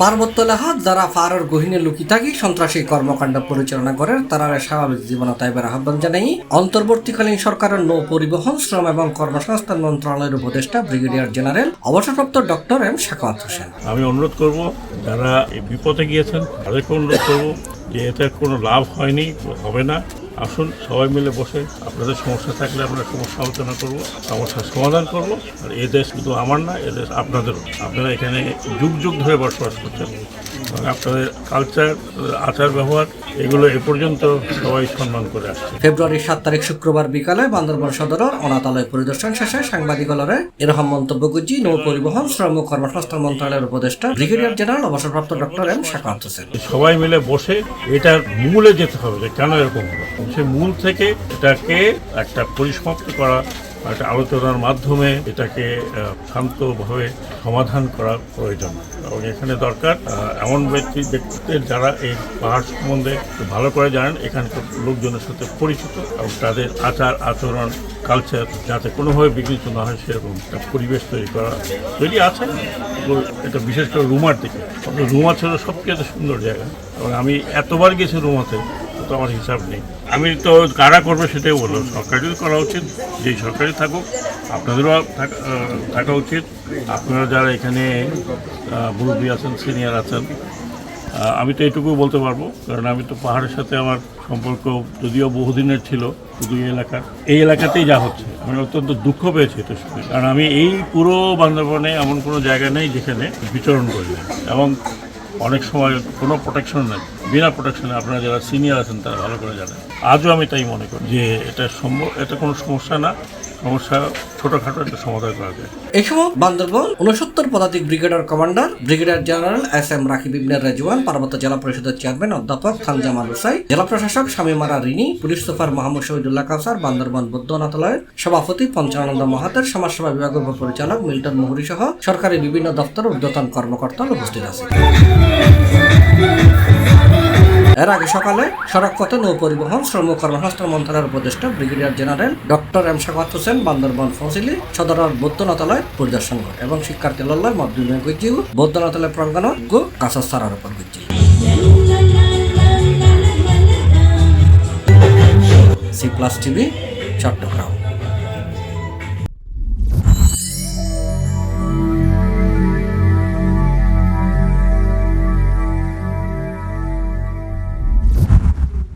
পার্বত্য এলাকাত যারা ফারর গহিনে লুকি থাকি সন্ত্রাসী কর্মকাণ্ড পরিচালনা করে তারা স্বাভাবিক জীবনে তাইবার আহ্বান জানাই অন্তর্বর্তীকালীন সরকারের নৌ পরিবহন, শ্রম এবং কর্মসংস্থান মন্ত্রণালয়ের উপদেষ্টা ব্রিগেডিয়ার জেনারেল অবসরপ্রাপ্ত ডক্টর এম সাখাওয়াত হোসেন। আমি অনুরোধ করব যারা এই বিপদে গিয়েছেন তাদেরকে অনুরোধ করব যে এতে কোনো লাভ হয়নি, হবে না। আসুন সবাই মিলে বসে আপনাদের সমস্যা থাকলে আমরা সমস্যা আলোচনা করব, সমস্যার সমাধান করব। আর এই দেশ শুধু আমার না, এ দেশ আপনাদেরও। আপনারা এখানে যুগ যুগ ধরে বসবাস করছেন এবং আপনাদের কালচার, আচার ব্যবহার এগুলো এ পর্যন্ত সবাই সম্মান করে আসছে। ফেব্রুয়ারির 7 তারিখ শুক্রবার বিকালে বান্দরবান সদরের অনাথালয় পরিদর্শন শেষে সাংবাদিকলরে এরকম মন্তব্য করছি নৌ পরিবহন, শ্রম ও কর্মসংস্থান মন্ত্রণালয়ের উপদেষ্টা ব্রিগেডিয়ার জেনারেল অবসরপ্রাপ্ত ডক্টর এম সাখাওয়াত হোসেন। সবাই মিলে বসে এটার মূলে যেতে হবে যে কেন এরকম হলো, সে মূল থেকে এটাকে একটা পরিসমাপ্ত করা, একটা আলোচনার মাধ্যমে এটাকে শান্তভাবে সমাধান করা প্রয়োজন। এবং এখানে দরকার এমন ব্যক্তিদের যারা এই পাহাড় সম্বন্ধে ভালো করে জানেন, এখানকার লোকজনের সাথে পরিচিত এবং তাদের আচার আচরণ কালচার যাতে কোনোভাবে বিঘ্নিত না হয় সেরকম একটা পরিবেশ তৈরি আছে। এটা বিশেষ করে রুমার দিকে, রুমা ছিল সবচেয়ে সুন্দর জায়গা এবং আমি এতবার গেছি রুমাতে, তো আমার হিসাব নেই। আমি তো কারা করবে সেটাই বলবো, সরকারিও করা উচিত, যেই সরকারি থাকুক আপনাদেরও থাকা উচিত। আপনারা যারা এখানে মুরব্বী আছেন, সিনিয়র আছেন, আমি তো এটুকু বলতে পারবো, কারণ আমি তো পাহাড়ের সাথে আমার সম্পর্ক যদিও বহুদিনের ছিল, শুধু এই এলাকাতেই যা হচ্ছে আমি অত্যন্ত দুঃখ পেয়েছি এটা শুনে। কারণ আমি এই পুরো বান্দরবনে এমন কোনো জায়গা নেই যেখানে বিচরণ করি না এবং অনেক সময় কোনো প্রোটেকশন নেই, বিনা প্রোটেকশনে আপনারা যারা সিনিয়র আছেন তারা ভালো করে জানেন। আজও আমি তাই মনে করি যে এটা কোনো সমস্যা না, সমস্যা ছোটখাটো একটা সমাধান করা যায়। এই সময় বান্দরবান 69 পদাতিক ব্রিগেডের commander brigadier general S M Rakib Ibne Rezwan, পার্বত্য জেলা পরিষদের চেয়ারম্যান অধ্যাপক খান জামাল হুসাইন, জেলা প্রশাসক শামীমারা রিনি, পুলিশ সুপার মোহাম্মদ শহীদুল্লাহ কাউসার, বান্দরবান বৌদ্ধ অনাথালয়ের সভাপতি পঞ্চানন্দ মহাতের, সমাজসেবা বিভাগের উপপরিচালক মিল্টন মুহুরী সহ সরকারি বিভিন্ন দপ্তরের ঊর্ধ্বতন কর্মকর্তা উপস্থিত আছে। এর আগে সকালে সড়ক পথে নৌ পরিবহন, শ্রম ও কর্মসংস্থান মন্ত্রণালয়ের উপদেষ্টা brigadier general doctor M Sakhawat Hossain Bandarban ফসিলি সদরের বৌদ্ধনাথালয় পরিদর্শন করে এবং শিক্ষার্থী লল্লায় মত বিনিময় করছি বৌদ্ধনাথালয় প্রাঙ্গণ গো কাঁচা সারার উপর করছি। C+ TV, Chittagong.